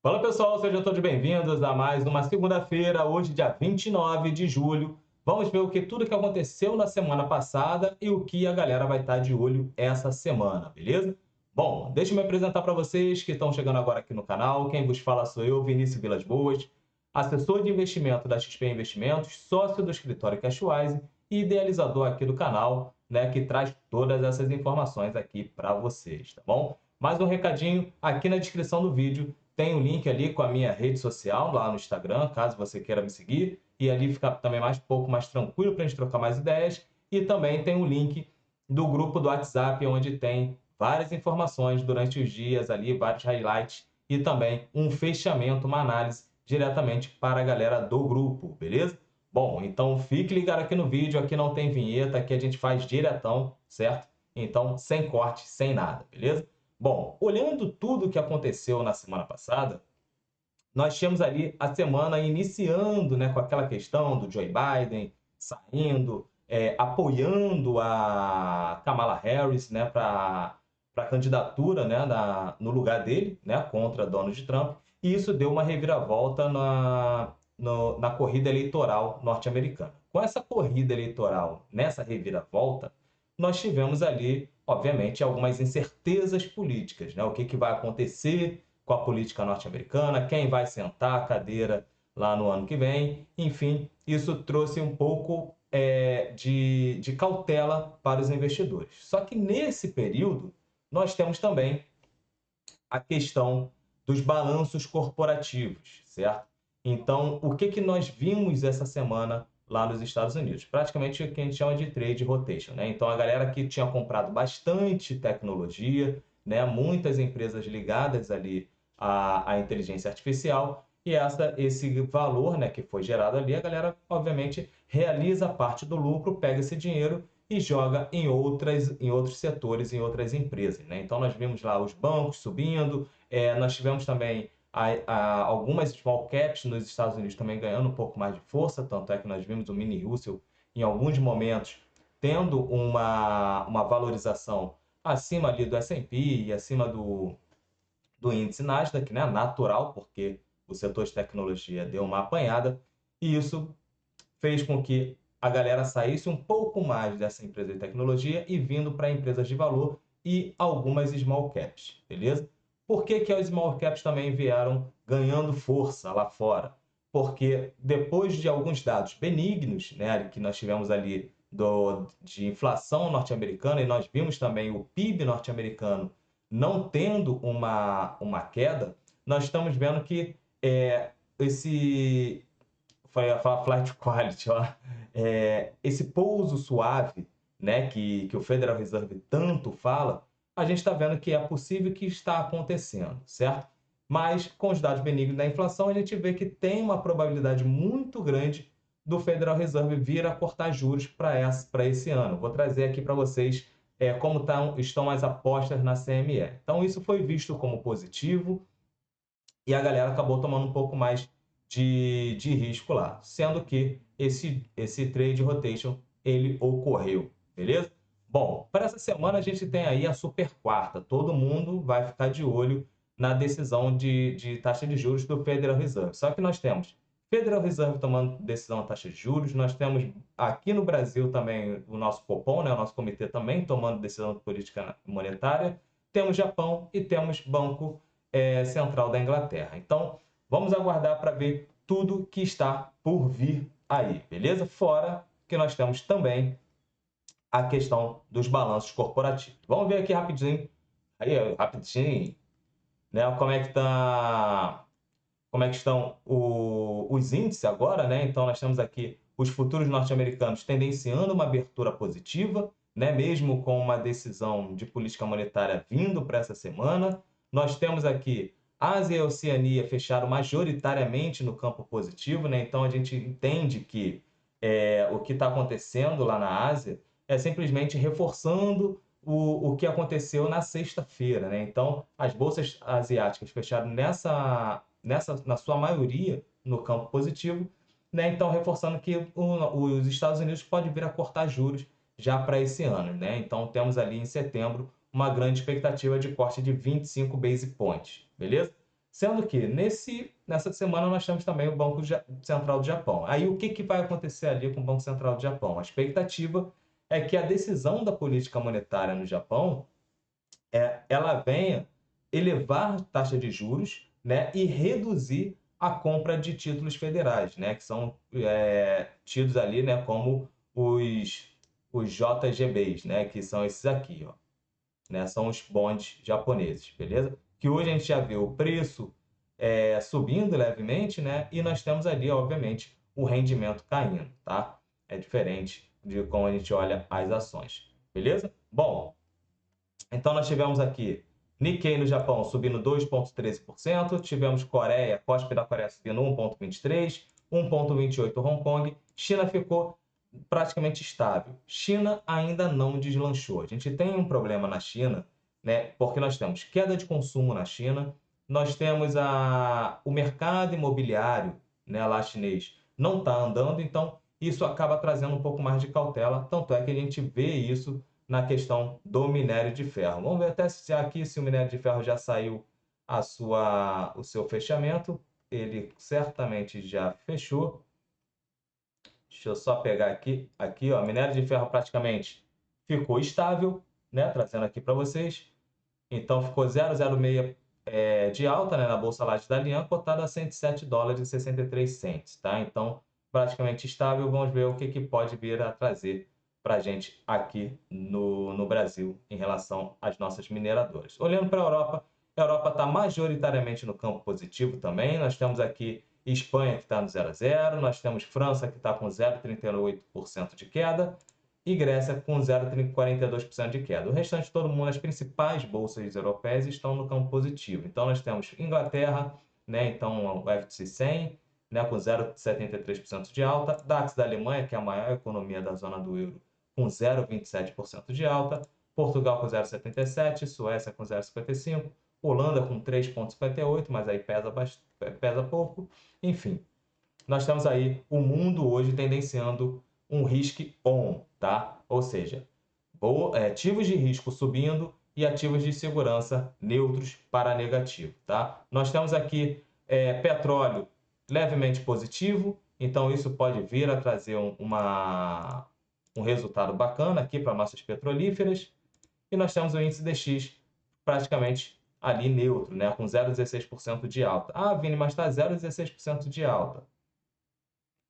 Fala pessoal, sejam todos bem-vindos a mais uma segunda-feira, hoje dia 29 de julho. Vamos ver tudo que aconteceu na semana passada e o que a galera vai estar de olho essa semana, beleza? Bom, deixa eu me apresentar para vocês que estão chegando agora aqui no canal. Quem vos fala sou eu, Vinícius Vilas Boas, assessor de investimento da XP Investimentos, sócio do escritório Cashwise e idealizador aqui do canal, né, que traz todas essas informações aqui para vocês, tá bom? Mais um recadinho, aqui na descrição do vídeo tem um link ali com a minha rede social lá no Instagram, caso você queira me seguir, e ali fica também um pouco mais tranquilo para a gente trocar mais ideias. E também tem um link do grupo do WhatsApp, onde tem várias informações durante os dias ali, vários highlights e também um fechamento, uma análise diretamente para a galera do grupo, beleza? Bom, então fique ligado aqui no vídeo, aqui não tem vinheta, aqui a gente faz diretão, certo? Então, sem corte, sem nada, beleza? Bom, olhando tudo o que aconteceu na semana passada, nós tínhamos ali a semana iniciando, né, com aquela questão do Joe Biden saindo, apoiando a Kamala Harris, né, para a candidatura, né, no lugar dele, né, contra Donald Trump, e isso deu uma reviravolta na corrida eleitoral norte-americana. Com essa corrida eleitoral, nessa reviravolta, nós tivemos ali, obviamente, algumas incertezas políticas, né? O que vai acontecer com a política norte-americana, quem vai sentar a cadeira lá no ano que vem. Enfim, isso trouxe um pouco de cautela para os investidores. Só que nesse período, nós temos também a questão dos balanços corporativos, certo? Então, o que nós vimos essa semana lá nos Estados Unidos? Praticamente o que a gente chama de trade rotation, né? Então, a galera que tinha comprado bastante tecnologia, né? Muitas empresas ligadas ali à inteligência artificial, e esse valor, né, que foi gerado ali, a galera, obviamente, realiza parte do lucro, pega esse dinheiro e joga em outros setores, em outras empresas, né? Então, nós vimos lá os bancos subindo, nós tivemos também algumas small caps nos Estados Unidos também ganhando um pouco mais de força, tanto é que nós vimos o mini Russell em alguns momentos tendo uma valorização acima ali do S&P e acima do índice Nasdaq, né? Natural, porque o setor de tecnologia deu uma apanhada, e isso fez com que a galera saísse um pouco mais dessa empresa de tecnologia e vindo para empresas de valor e algumas small caps, beleza? Por que as small caps também vieram ganhando força lá fora? Porque depois de alguns dados benignos, né, que nós tivemos ali de inflação norte-americana, e nós vimos também o PIB norte-americano não tendo uma queda, nós estamos vendo que esse foi a falar flight quality, ó. Esse pouso suave, né, que o Federal Reserve tanto fala, a gente está vendo que é possível que está acontecendo, certo? Mas com os dados benignos da inflação, a gente vê que tem uma probabilidade muito grande do Federal Reserve vir a cortar juros para esse ano. Vou trazer aqui para vocês como estão as apostas na CME. Então, isso foi visto como positivo, e a galera acabou tomando um pouco mais de risco lá, sendo que esse trade rotation ele ocorreu, beleza? Bom, para essa semana a gente tem aí a super quarta, todo mundo vai ficar de olho na decisão de taxa de juros do Federal Reserve. Só que nós temos Federal Reserve tomando decisão de taxa de juros, nós temos aqui no Brasil também o nosso Copom, né, o nosso comitê também tomando decisão de política monetária, temos Japão e temos Banco Central da Inglaterra. Então, vamos aguardar para ver tudo que está por vir aí, beleza? Fora que nós temos também a questão dos balanços corporativos. Vamos ver aqui rapidinho, aí, rapidinho, né? Como é que estão os índices agora, né? Então, nós temos aqui os futuros norte-americanos tendenciando uma abertura positiva, né? Mesmo com uma decisão de política monetária vindo para essa semana. Nós temos aqui Ásia e Oceania fecharam majoritariamente no campo positivo, né? Então, a gente entende que o que está acontecendo lá na Ásia é simplesmente reforçando o que aconteceu na sexta-feira, né? Então, as bolsas asiáticas fecharam na sua maioria, no campo positivo, né? Então, reforçando que os Estados Unidos podem vir a cortar juros já para esse ano, né? Então, temos ali em setembro uma grande expectativa de corte de 25 base points, beleza? Sendo que nessa semana nós temos também o Banco Central do Japão. Aí o que vai acontecer ali com o Banco Central do Japão? A expectativa é que a decisão da política monetária no Japão ela venha elevar a taxa de juros, né, e reduzir a compra de títulos federais, né, que são tidos ali, né, como os JGBs, né, que são esses aqui, ó, né, são os bonds japoneses, beleza? Que hoje a gente já vê o preço subindo levemente, né, e nós temos ali, obviamente, o rendimento caindo, tá? É diferente de como a gente olha as ações, beleza? Bom, então, nós tivemos aqui Nikkei no Japão subindo 2,13%, tivemos Coreia, Kospi da Coreia subindo 1,23%, 1,28% Hong Kong, China ficou praticamente estável. China ainda não deslanchou. A gente tem um problema na China, né? Porque nós temos queda de consumo na China, nós temos o mercado imobiliário, né, lá chinês, não está andando, então isso acaba trazendo um pouco mais de cautela, tanto é que a gente vê isso na questão do minério de ferro. Vamos ver até se aqui se o minério de ferro já saiu o seu fechamento. Ele certamente já fechou. Deixa eu só pegar aqui, ó, minério de ferro praticamente ficou estável, né? Trazendo aqui para vocês. Então ficou 0,06 de alta, né, na Bolsa Laje da Dalian, cotada a 107 dólares e 63 cents, tá? Então, praticamente estável. Vamos ver o que pode vir a trazer para a gente aqui no Brasil em relação às nossas mineradoras. Olhando para a Europa está majoritariamente no campo positivo também. Nós temos aqui Espanha, que está no 0 a 0, nós temos França, que está com 0,38% de queda, e Grécia com 0,42% de queda. O restante de todo mundo, as principais bolsas europeias estão no campo positivo. Então, nós temos Inglaterra, né, então o FTSE 100, né, com 0,73% de alta, DAX da Alemanha, que é a maior economia da zona do euro, com 0,27% de alta, Portugal com 0,77%, Suécia com 0,55%, Holanda com 3,58%, mas aí pesa pouco. Enfim, nós temos aí o mundo hoje tendenciando um risk-on, tá? Ou seja, ativos de risco subindo e ativos de segurança neutros para negativo, tá? Nós temos aqui petróleo levemente positivo, então isso pode vir a trazer um resultado bacana aqui para nossas petrolíferas. E nós temos o índice DX praticamente ali neutro, né? Com 0,16% de alta. Ah, Vini, mas está 0,16% de alta.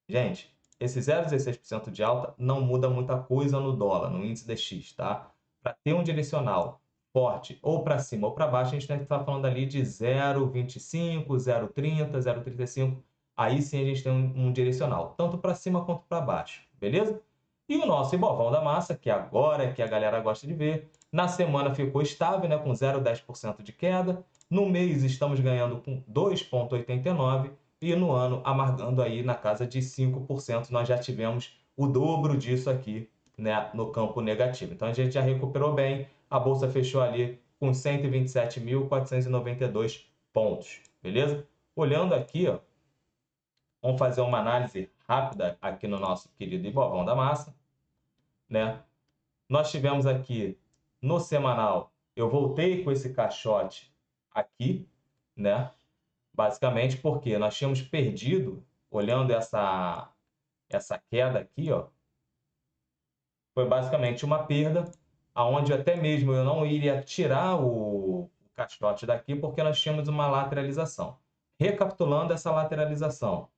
Gente, esse 0,16% de alta não muda muita coisa no dólar, no índice DX, tá? Para ter um direcional forte ou para cima ou para baixo, a gente tem que estar falando ali de 0,25, 0,30, 0,35. Aí sim a gente tem um direcional, tanto para cima quanto para baixo, beleza? E o nosso Ibovão da Massa, que agora é que a galera gosta de ver, na semana ficou estável, né, com 0,10% de queda. No mês estamos ganhando com 2,89%. E no ano, amargando aí na casa de 5%, nós já tivemos o dobro disso aqui, né, no campo negativo. Então, a gente já recuperou bem, a Bolsa fechou ali com 127.492 pontos, beleza? Olhando aqui, ó, vamos fazer uma análise rápida aqui no nosso querido Ibovão da Massa, né? Nós tivemos aqui no semanal, eu voltei com esse caixote aqui, né? Basicamente porque nós tínhamos perdido, olhando essa queda aqui, ó, foi basicamente uma perda, aonde até mesmo eu não iria tirar o caixote daqui, porque nós tínhamos uma lateralização. Recapitulando essa lateralização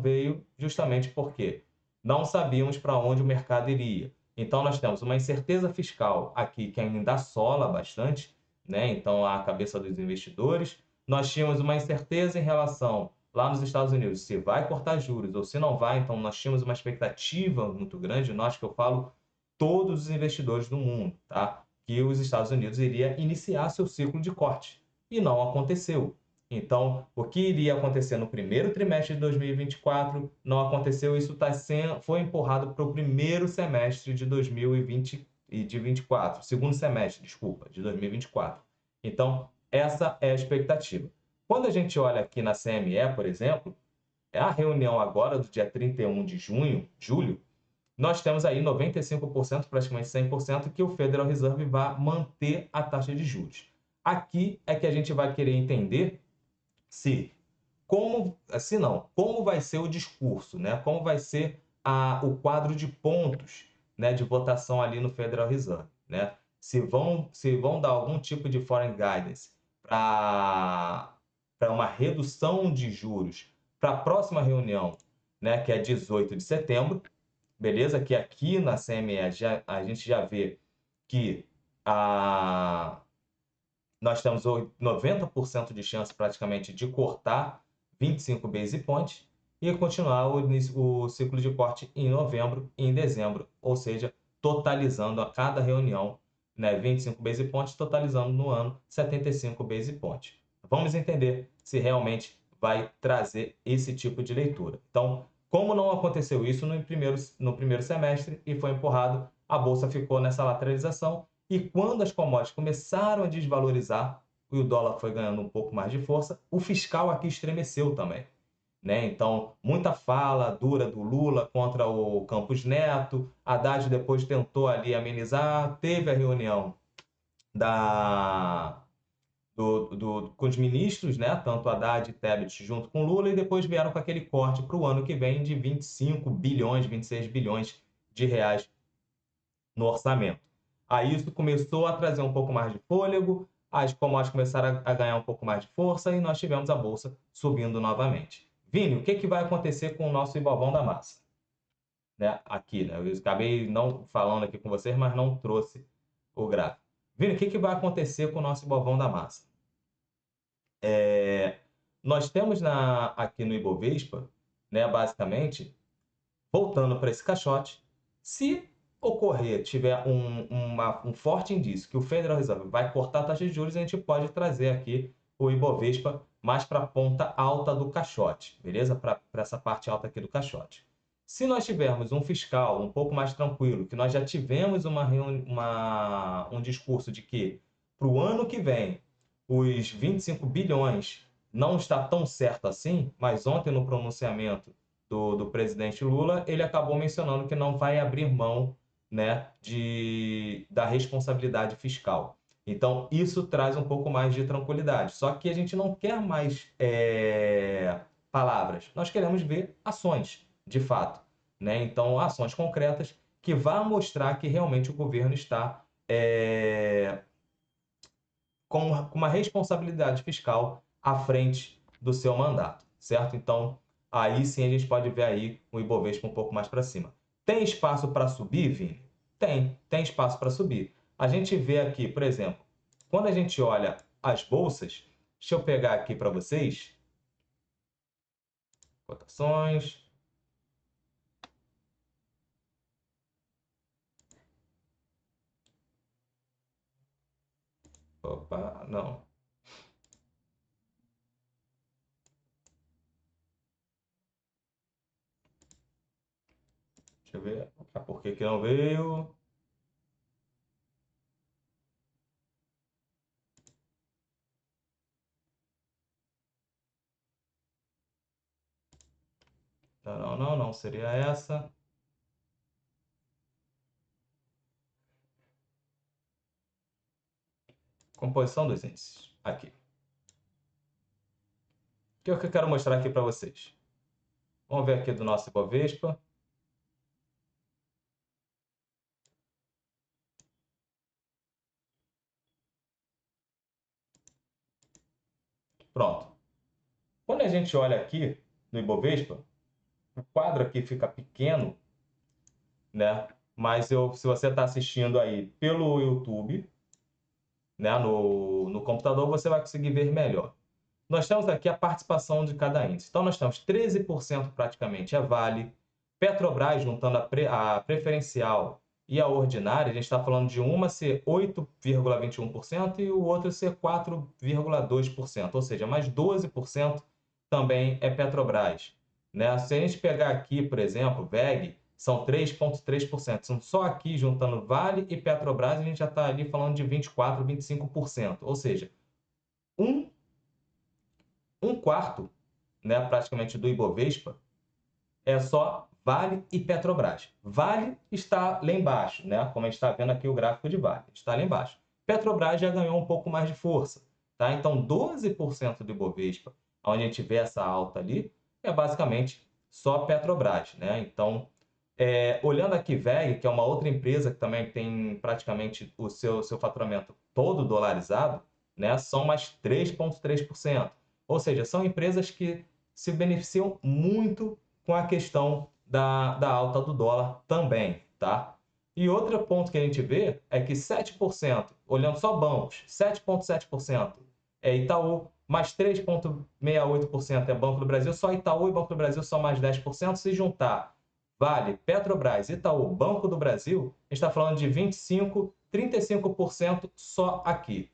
veio justamente porque não sabíamos para onde o mercado iria. Então, nós temos uma incerteza fiscal aqui que ainda assola bastante, né? Então, a cabeça dos investidores. Nós tínhamos uma incerteza em relação, lá nos Estados Unidos, se vai cortar juros ou se não vai. Então, nós tínhamos uma expectativa muito grande, nós que eu falo, todos os investidores do mundo, tá? Que os Estados Unidos iria iniciar seu ciclo de corte. E não aconteceu. Então, o que iria acontecer no primeiro trimestre de 2024 não aconteceu. Isso foi empurrado para o primeiro semestre de 2020 e de 24, segundo semestre, desculpa, de 2024. Então, essa é a expectativa. Quando a gente olha aqui na CME, por exemplo, é a reunião agora do dia 31 de julho, nós temos aí 95%, praticamente 100%, que o Federal Reserve vai manter a taxa de juros. Aqui é que a gente vai querer entender se, como vai ser o discurso, né? Como vai ser o quadro de pontos, né, de votação ali no Federal Reserve, né? Se vão dar algum tipo de foreign guidance para uma redução de juros para a próxima reunião, né, que é 18 de setembro, beleza? Que aqui na CME a gente já vê que nós temos 90% de chance praticamente de cortar 25 base points e continuar o ciclo de corte em novembro e em dezembro, ou seja, totalizando a cada reunião, né, 25 base points, totalizando no ano 75 base points. Vamos entender se realmente vai trazer esse tipo de leitura. Então, como não aconteceu isso no primeiro semestre e foi empurrado, a bolsa ficou nessa lateralização e quando as commodities começaram a desvalorizar e o dólar foi ganhando um pouco mais de força, o fiscal aqui estremeceu também, né? Então, muita fala dura do Lula contra o Campos Neto, Haddad depois tentou ali amenizar, teve a reunião com os ministros, né? Tanto Haddad e Tebet junto com Lula, e depois vieram com aquele corte para o ano que vem de 25 bilhões, 26 bilhões de reais no orçamento. Aí isso começou a trazer um pouco mais de fôlego, as commodities começaram a ganhar um pouco mais de força e nós tivemos a bolsa subindo novamente. Vini, o que vai acontecer com o nosso Ibovão da Massa? Né? Aqui, né? Eu acabei não falando aqui com vocês, mas não trouxe o gráfico. Vini, o que vai acontecer com o nosso Ibovão da Massa? Nós temos aqui no Ibovespa, né, basicamente, voltando para esse caixote, se tiver um forte indício que o Federal Reserve vai cortar a taxa de juros, a gente pode trazer aqui o Ibovespa mais para a ponta alta do caixote, beleza? Para essa parte alta aqui do caixote. Se nós tivermos um fiscal um pouco mais tranquilo, que nós já tivemos um discurso de que para o ano que vem os 25 bilhões não está tão certo assim, mas ontem no pronunciamento do presidente Lula, ele acabou mencionando que não vai abrir mão, né, da responsabilidade fiscal. Então, isso traz um pouco mais de tranquilidade. Só que a gente não quer mais palavras, nós queremos ver ações, de fato. Né? Então, ações concretas que vão mostrar que realmente o governo está com uma responsabilidade fiscal à frente do seu mandato, certo? Então, aí sim a gente pode ver aí o Ibovespa um pouco mais para cima. Tem espaço para subir, Vini? Tem espaço para subir. A gente vê aqui, por exemplo, quando a gente olha as bolsas, deixa eu pegar aqui para vocês, cotações. Opa, não. Deixa eu ver por que não veio. Não, seria essa. Composição dos índices. Aqui. O que eu quero mostrar aqui para vocês? Vamos ver aqui do nosso Ibovespa. Pronto. Quando a gente olha aqui no Ibovespa, o quadro aqui fica pequeno, né? Mas se você está assistindo aí pelo YouTube, né, no computador, você vai conseguir ver melhor. Nós temos aqui a participação de cada índice. Então, nós temos 13% praticamente é Vale, Petrobras, juntando a preferencial e a ordinária, a gente está falando de uma ser 8,21% e o outro ser 4,2%, ou seja, mais 12% também é Petrobras. Né? Se a gente pegar aqui, por exemplo, VEG, são 3,3%. São só aqui, juntando Vale e Petrobras, a gente já está ali falando de 24%, 25%. Ou seja, um quarto, né, praticamente do Ibovespa, é só Vale e Petrobras. Vale está lá embaixo, né? Como a gente está vendo aqui o gráfico de Vale, está lá embaixo. Petrobras já ganhou um pouco mais de força, tá? Então, 12% do Ibovespa onde a gente vê essa alta ali, é basicamente só a Petrobras, né? Então, olhando aqui VEG, que é uma outra empresa que também tem praticamente o seu faturamento todo dolarizado, né? São mais 3,3%. Ou seja, são empresas que se beneficiam muito com a questão da alta do dólar também, tá? E outro ponto que a gente vê é que 7%, olhando só bancos, 7,7% é Itaú, mais 3,68% é Banco do Brasil, só Itaú e Banco do Brasil são mais 10%. Se juntar Vale, Petrobras, Itaú, Banco do Brasil, a gente está falando de 25%, 35% só aqui.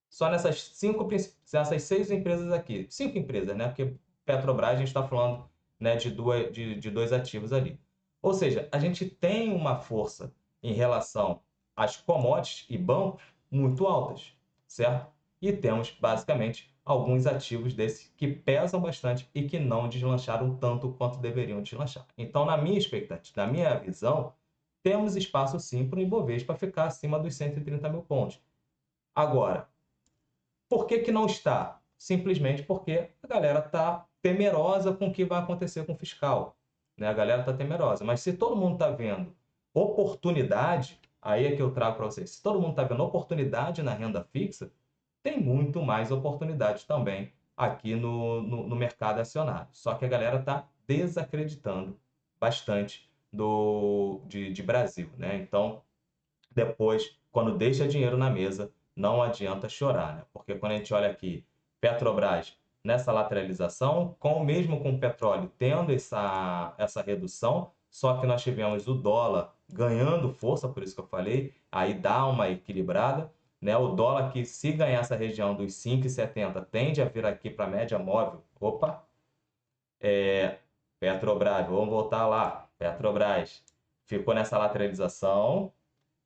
Só nessas 6 empresas aqui. 5 empresas, né? Porque Petrobras a gente está falando, né, de dois ativos ali. Ou seja, a gente tem uma força em relação às commodities e bancos muito altas, certo? E temos, basicamente, alguns ativos desses que pesam bastante e que não deslancharam tanto quanto deveriam deslanchar. Então, na minha expectativa, na minha visão, temos espaço sim para o Ibovespa ficar acima dos 130 mil pontos. Agora, por que que não está? Simplesmente porque a galera está temerosa com o que vai acontecer com o fiscal, né? A galera está temerosa. Mas se todo mundo está vendo oportunidade, aí é que eu trago para vocês. Se todo mundo está vendo oportunidade na renda fixa, tem muito mais oportunidade também aqui no mercado acionário. Só que a galera está desacreditando bastante de Brasil, né? Então, depois, quando deixa dinheiro na mesa, não adianta chorar, né? Porque quando a gente olha aqui, Petrobras nessa lateralização, mesmo com o petróleo tendo essa redução, só que nós tivemos o dólar ganhando força, por isso que eu falei, aí dá uma equilibrada, né? O dólar que se ganhar essa região dos 5,70 tende a vir aqui para a média móvel. Opa, Petrobras, vamos voltar lá. Petrobras ficou nessa lateralização,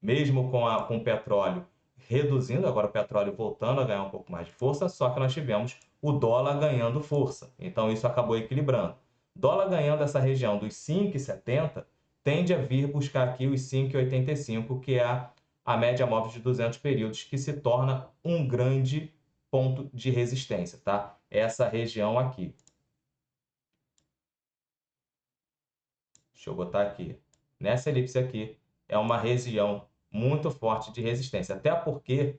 mesmo com o petróleo reduzindo, agora o petróleo voltando a ganhar um pouco mais de força, só que nós tivemos o dólar ganhando força. Então isso acabou equilibrando. Dólar ganhando essa região dos 5,70 tende a vir buscar aqui os 5,85, que é a média móvel de 200 períodos, que se torna um grande ponto de resistência, tá? Essa região aqui. Deixa eu botar aqui. Nessa elipse aqui é uma região muito forte de resistência, até porque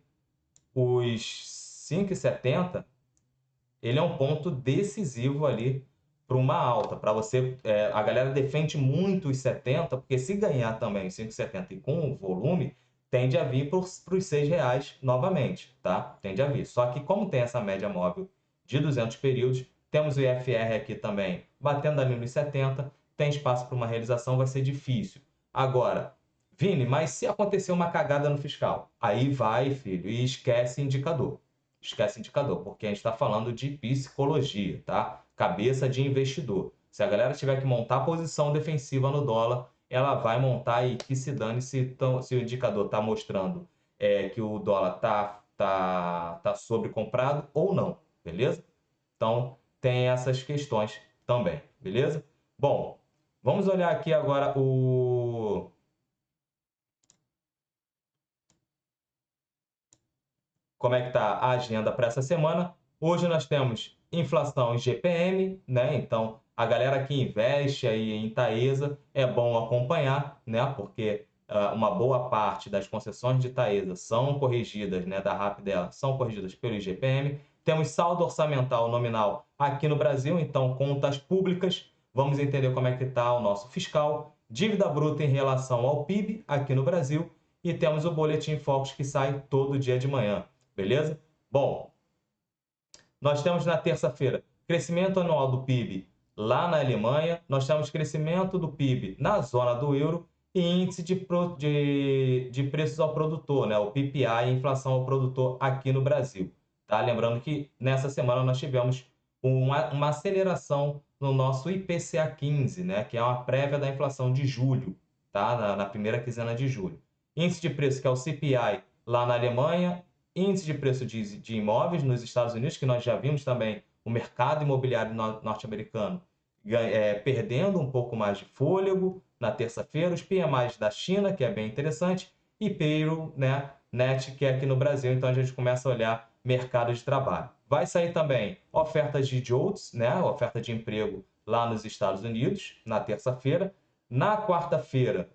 os 5,70 ele é um ponto decisivo ali para uma alta, para você, a galera defende muito os 70, porque se ganhar também os 5,70 e com o volume, tende a vir para os R$ 6 novamente, tá? Tende a vir. Só que como tem essa média móvel de 200 períodos, temos o IFR aqui também batendo ali nos 70, tem espaço para uma realização, vai ser difícil. Agora, Vini, mas se acontecer uma cagada no fiscal, aí vai, filho, e esquece indicador. Esquece indicador, porque a gente está falando de psicologia, tá? Cabeça de investidor. Se a galera tiver que montar posição defensiva no dólar, ela vai montar e que se dane se o indicador está mostrando que o dólar tá sobrecomprado ou não, beleza? Então, tem essas questões também, beleza? Bom, vamos olhar aqui agora como é que está a agenda para essa semana. Hoje nós temos inflação e GPM, né? Então, a galera que investe aí em Taesa é bom acompanhar, né? Porque uma boa parte das concessões de Taesa são corrigidas, né? Da RAP dela, são corrigidas pelo IGPM. Temos saldo orçamental nominal aqui no Brasil, então contas públicas. Vamos entender como é que está o nosso fiscal, dívida bruta em relação ao PIB aqui no Brasil e temos o Boletim Focus que sai todo dia de manhã. Beleza? Bom, nós temos na terça-feira crescimento anual do PIB lá na Alemanha, nós temos crescimento do PIB na zona do euro e índice de preços ao produtor, né? O PPI, inflação ao produtor aqui no Brasil. Tá? Lembrando que nessa semana nós tivemos uma aceleração no nosso IPCA 15, né? Que é uma prévia da inflação de julho, tá? Na primeira quinzena de julho. Índice de preço, que é o CPI lá na Alemanha, índice de preço de imóveis nos Estados Unidos, que nós já vimos também o mercado imobiliário norte-americano perdendo um pouco mais de fôlego na terça-feira, os PMIs da China, que é bem interessante, e payroll, né, net, que é aqui no Brasil, então a gente começa a olhar mercado de trabalho. Vai sair também ofertas de JOLTS, né? Oferta de emprego lá nos Estados Unidos, na terça-feira. Na quarta-feira,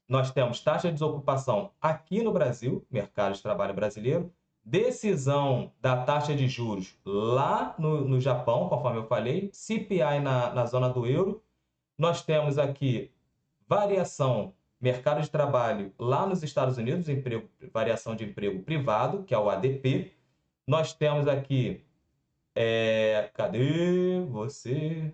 nós temos taxa de desocupação aqui no Brasil, mercado de trabalho brasileiro, decisão da taxa de juros lá no Japão, conforme eu falei, CPI na zona do euro. Nós temos aqui variação, mercado de trabalho lá nos Estados Unidos, variação de emprego privado, que é o ADP. Nós temos aqui, cadê você?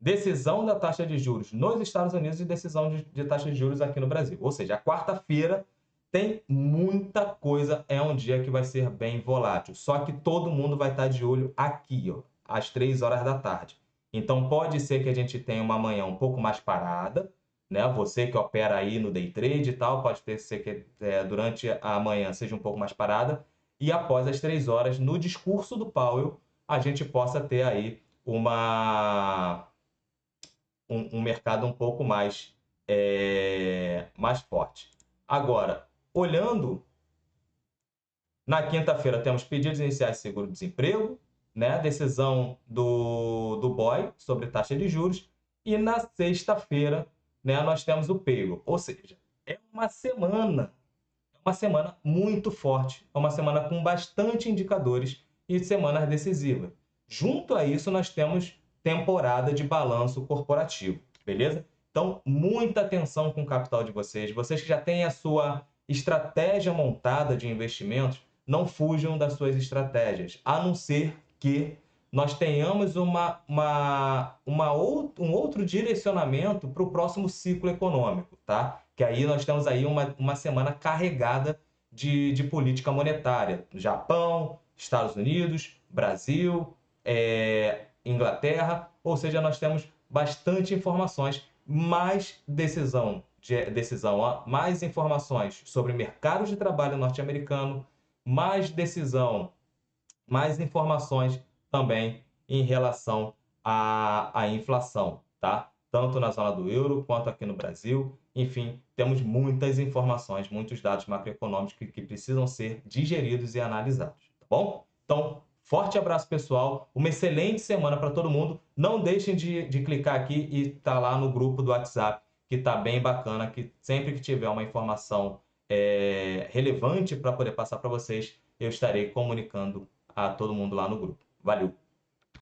Decisão da taxa de juros nos Estados Unidos e decisão de taxa de juros aqui no Brasil. Ou seja, a quarta-feira tem muita coisa, é um dia que vai ser bem volátil. Só que todo mundo vai estar de olho aqui, ó, às 3 horas da tarde. Então pode ser que a gente tenha uma manhã um pouco mais parada, né? Você que opera aí no day trade e tal, pode ser que durante a manhã seja um pouco mais parada. E após as 3 horas, no discurso do Powell, a gente possa ter aí um mercado um pouco mais forte. Agora, olhando, na quinta-feira temos pedidos iniciais de seguro-desemprego, né? Decisão do BOE sobre taxa de juros, e na sexta-feira, né, nós temos o payroll. Ou seja, é uma semana muito forte, é uma semana com bastante indicadores e semanas decisivas. Junto a isso, nós temos temporada de balanço corporativo, beleza? Então, muita atenção com o capital de vocês. Vocês que já têm a sua estratégia montada de investimentos, não fujam das suas estratégias, a não ser que nós tenhamos um outro direcionamento para o próximo ciclo econômico, tá? Que aí nós temos aí uma semana carregada de política monetária. Japão, Estados Unidos, Brasil, Inglaterra, ou seja, nós temos bastante informações, mais mais informações sobre mercado de trabalho norte-americano, mais decisão, mais informações também em relação à inflação, tá? Tanto na zona do euro quanto aqui no Brasil. Enfim, temos muitas informações, muitos dados macroeconômicos que precisam ser digeridos e analisados, tá bom? Então, forte abraço, pessoal. Uma excelente semana para todo mundo. Não deixem de clicar aqui e estar lá no grupo do WhatsApp, que está bem bacana, que sempre que tiver uma informação relevante para poder passar para vocês, eu estarei comunicando a todo mundo lá no grupo. Valeu!